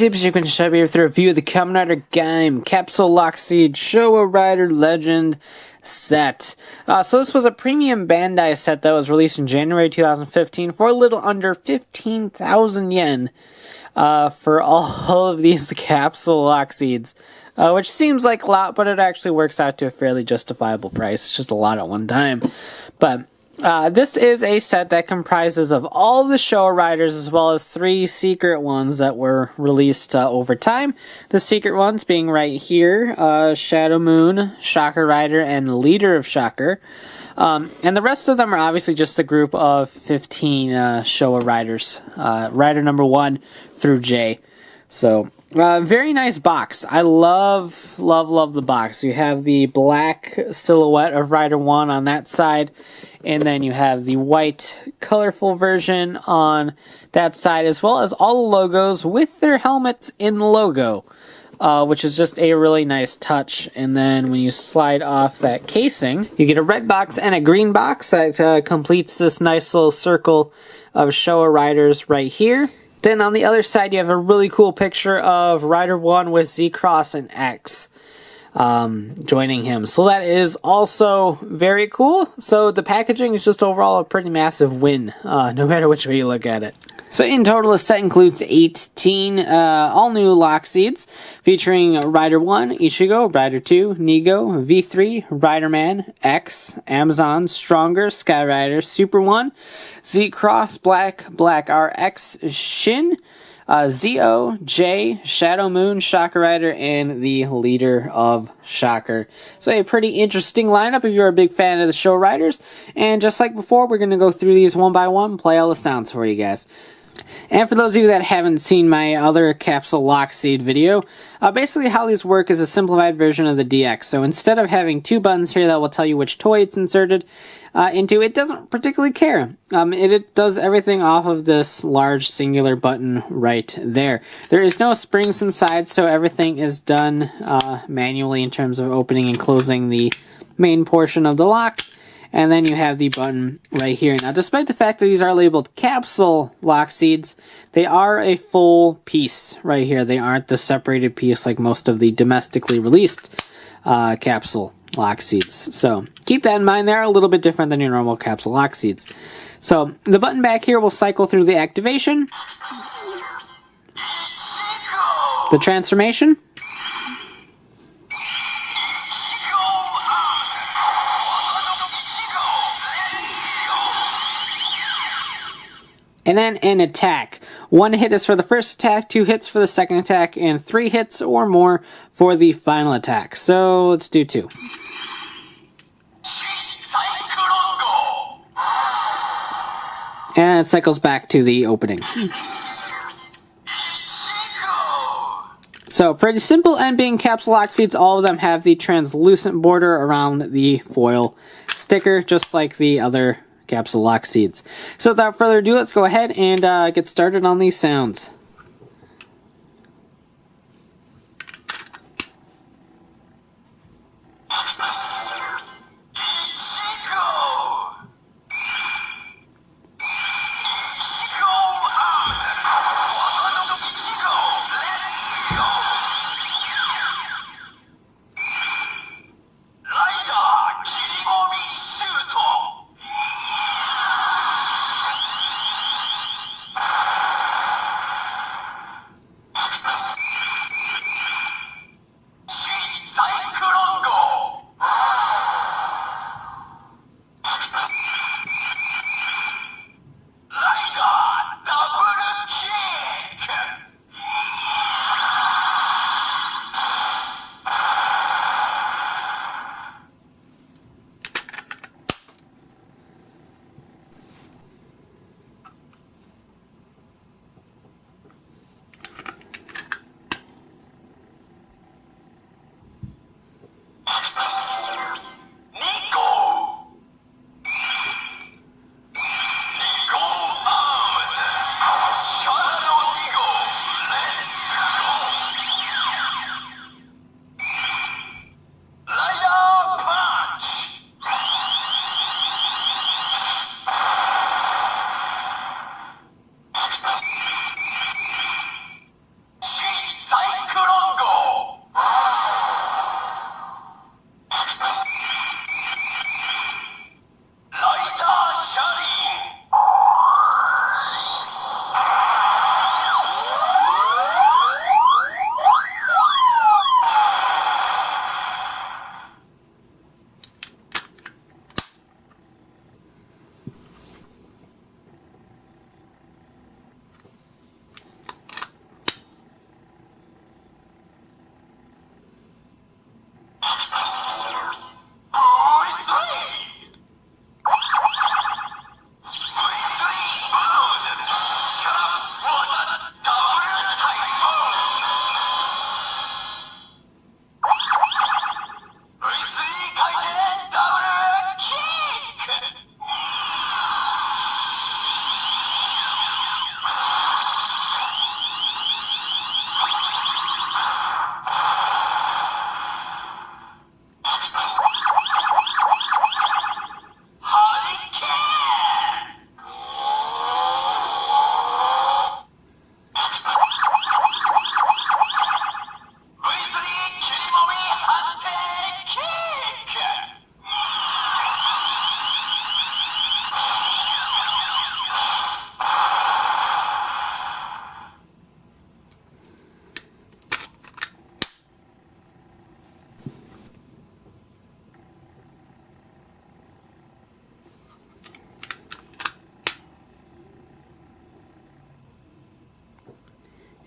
YouTubers, you can show here through a review of the Kamen Rider Gaim Capsule Lockseed Showa Rider Legend set. So this was a premium Bandai set that was released in January 2015 for a little under 15,000 yen for all of these Capsule Lockseeds, which seems like a lot, but it actually works out to a fairly justifiable price. It's just a lot at one time. But this is a set that comprises of all the Showa Riders as well as 3 secret ones that were released over time. The secret ones being right here, Shadow Moon, Shocker Rider, and Leader of Shocker. And the rest of them are obviously just a group of 15 Showa Riders, Rider number 1 through J. So, very nice box. I love the box. You have the black silhouette of Rider 1 on that side, and then you have the white colorful version on that side, as well as all the logos with their helmets in the logo, which is just a really nice touch. And then when you slide off that casing, you get a red box and a green box that completes this nice little circle of Showa Riders right here. Then on the other side, you have a really cool picture of Rider 1 with Z Cross and X joining him. So that is also very cool. So the packaging is just overall a pretty massive win, no matter which way you look at it. So in total, this set includes 18 all-new Lockseeds, featuring Rider 1, Ichigo, Rider 2, Nigo, V3, Rider Man, X, Amazon, Stronger, Sky Rider, Super 1, Z Cross, Black, Black RX, Shin, Zo, J, Shadow Moon, Shocker Rider, and the Leader of Shocker. So a pretty interesting lineup if you're a big fan of the Showa Riders. And just like before, we're going to go through these one by one, play all the sounds for you guys. And for those of you that haven't seen my other Capsule Lockseed video, basically how these work is a simplified version of the DX. So instead of having 2 buttons here that will tell you which toy it's inserted into, it doesn't particularly care. It does everything off of this large singular button right there. There is no springs inside, so everything is done manually in terms of opening and closing the main portion of the lock. And then you have the button right here. Now, despite the fact that these are labeled Capsule Lockseeds, they are a full piece right here. They aren't the separated piece like most of the domestically released Capsule Lockseeds. So, keep that in mind. They're a little bit different than your normal Capsule Lockseeds. So, the button back here will cycle through the activation, the transformation, and then an attack. 1 hit is for the first attack, 2 hits for the second attack, and 3 hits or more for the final attack. So let's do 2. And it cycles back to the opening. So pretty simple, and being Capsule Lockseeds, all of them have the translucent border around the foil sticker, just like the other Capsule Lockseeds. So without further ado, let's go ahead and get started on these sounds.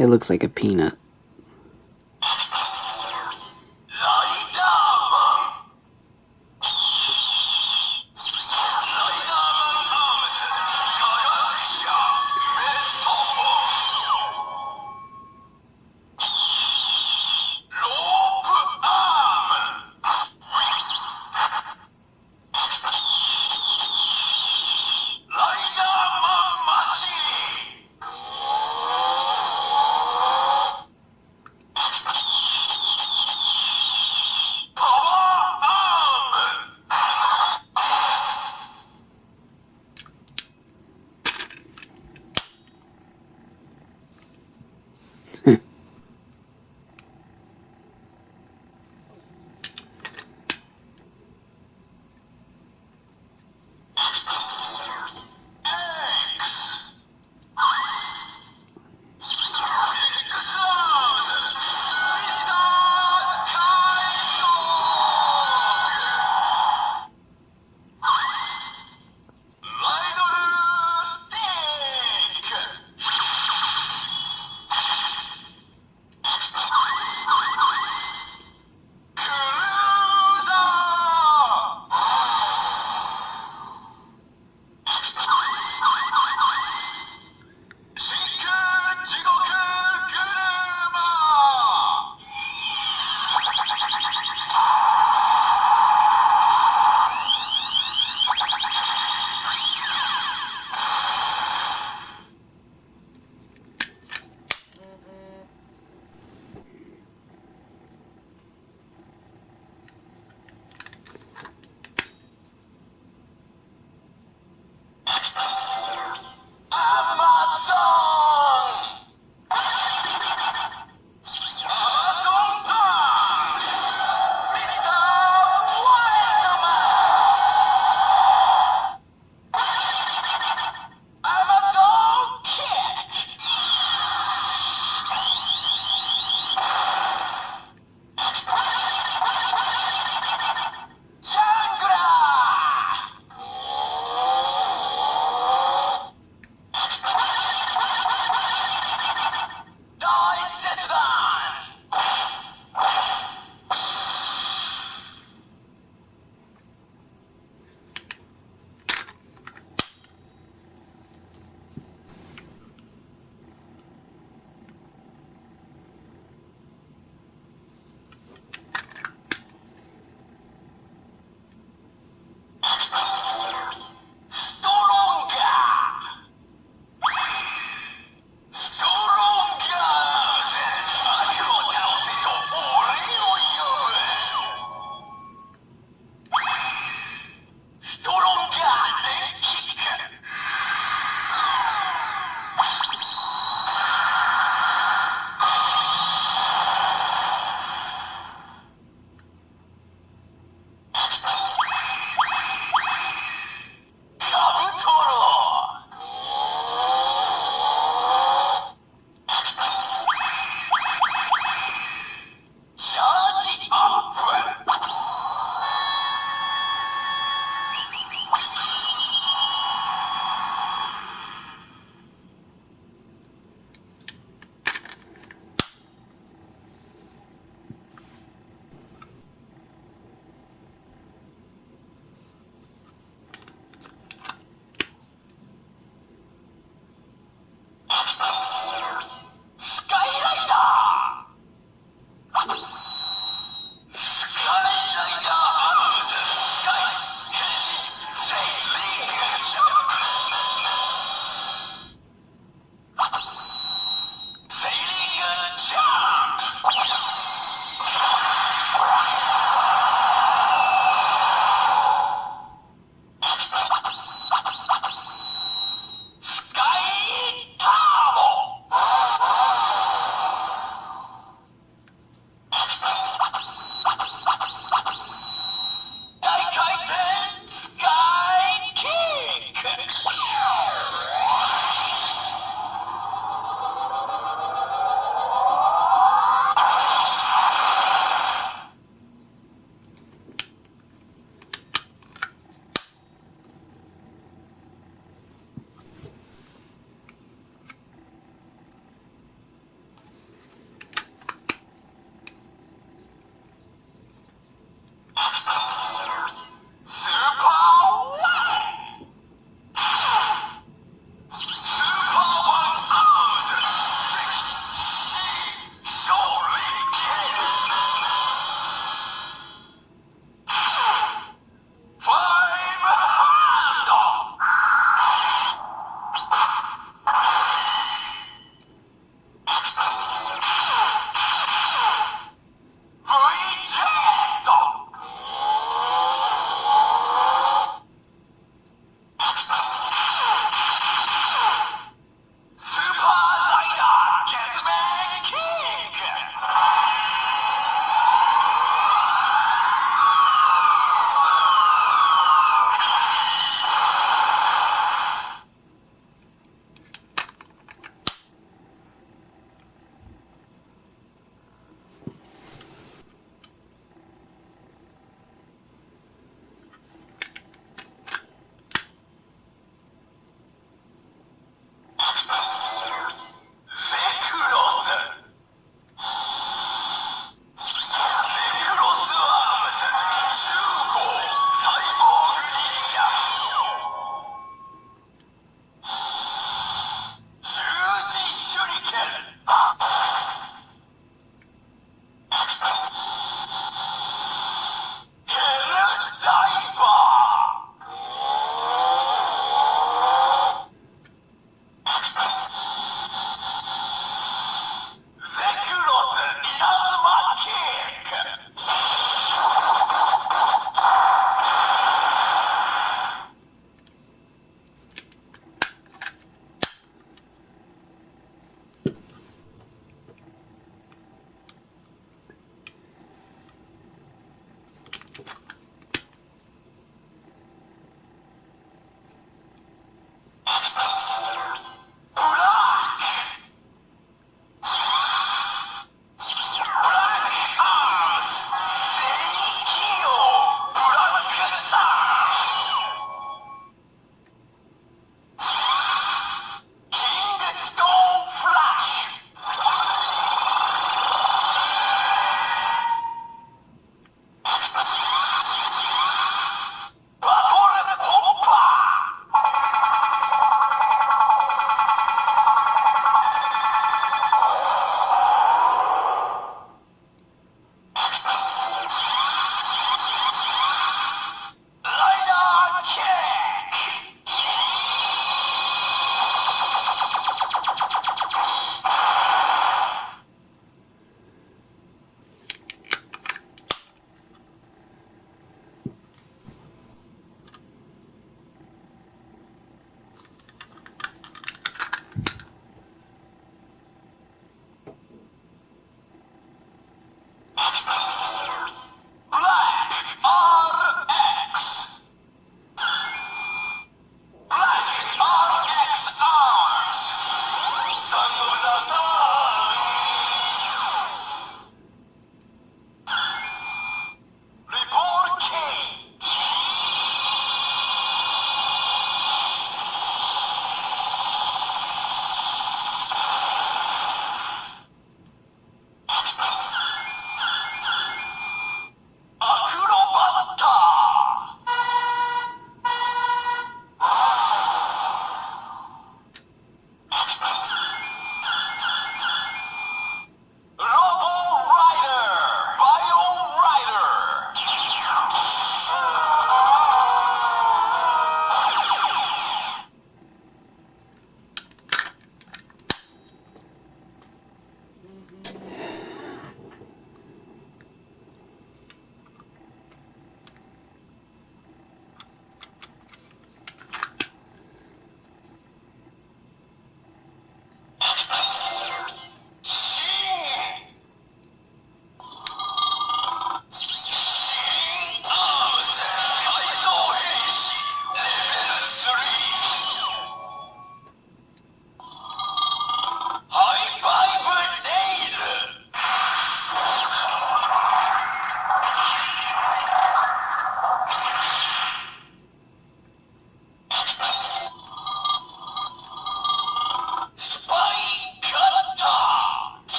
It looks like a peanut.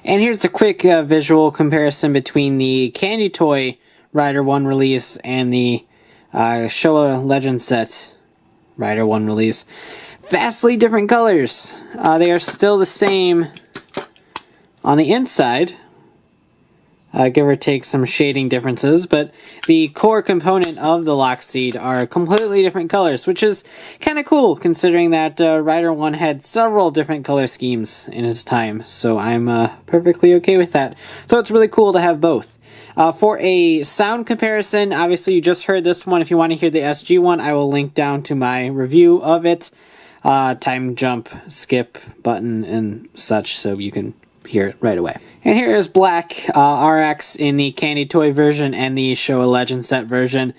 And here's a quick visual comparison between the Candy Toy Rider 1 release and the Showa Legend Set Rider 1 release. Vastly different colors. They are still the same on the inside, give or take some shading differences, but the core component of the Lockseed are completely different colors, which is kind of cool considering that Rider 1 had several different color schemes in his time, so I'm perfectly okay with that. So it's really cool to have both. For a sound comparison, obviously you just heard this one. If you want to hear the SG one, I will link down to my review of it. Time jump, skip button, and such, so you can hear it right away. And here is Black RX in the Candy Toy version and the Showa Legend Set version.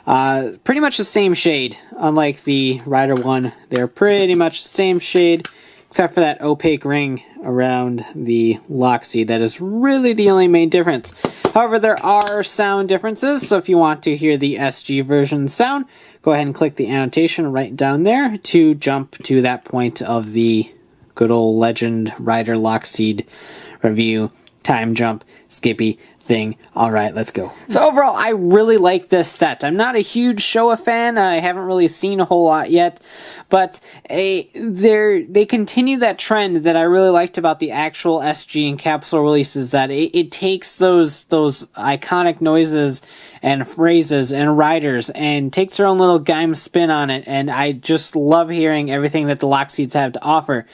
Pretty much the same shade, unlike the Rider 1. They're pretty much the same shade, except for that opaque ring around the Lockseed. That is really the only main difference. However, there are sound differences, so if you want to hear the SG version sound, go ahead and click the annotation right down there to jump to that point of the good old Legend Rider Lockseed review, time jump, skippy thing. Alright, let's go. So overall, I really like this set. I'm not a huge Showa fan. I haven't really seen a whole lot yet, but they continue that trend that I really liked about the actual SG and Capsule releases, that it takes those iconic noises and phrases and riders and takes their own little Gaim spin on it, and I just love hearing everything that the Lockseeds have to offer.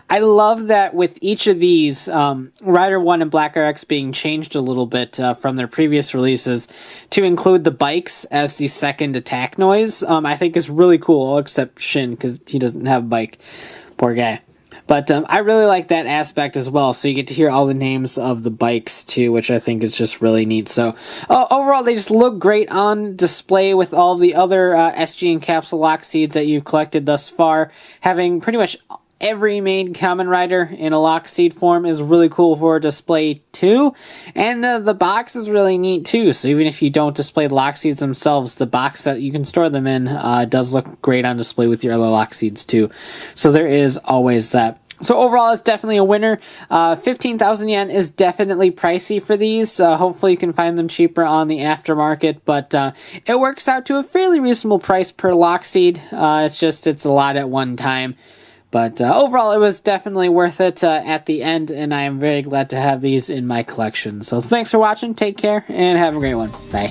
I love that with each of these, Rider 1 and Black RX being changed a little bit from their previous releases to include the bikes as the second attack noise. I think is really cool, except Shin, because he doesn't have a bike. Poor guy. But I really like that aspect as well, so you get to hear all the names of the bikes too, which I think is just really neat. So overall, they just look great on display with all the other SG and Capsule Lockseeds that you've collected thus far. Having pretty much every main Kamen Rider in a Lockseed form is really cool for display too. And the box is really neat too, so even if you don't display the Lockseeds themselves, the box that you can store them in does look great on display with your other Lockseeds too. So there is always that. So overall, it's definitely a winner. 15,000 yen is definitely pricey for these. Hopefully you can find them cheaper on the aftermarket, but it works out to a fairly reasonable price per Lockseed. It's a lot at one time. But overall, it was definitely worth it at the end, and I am very glad to have these in my collection. So thanks for watching, take care, and have a great one. Bye.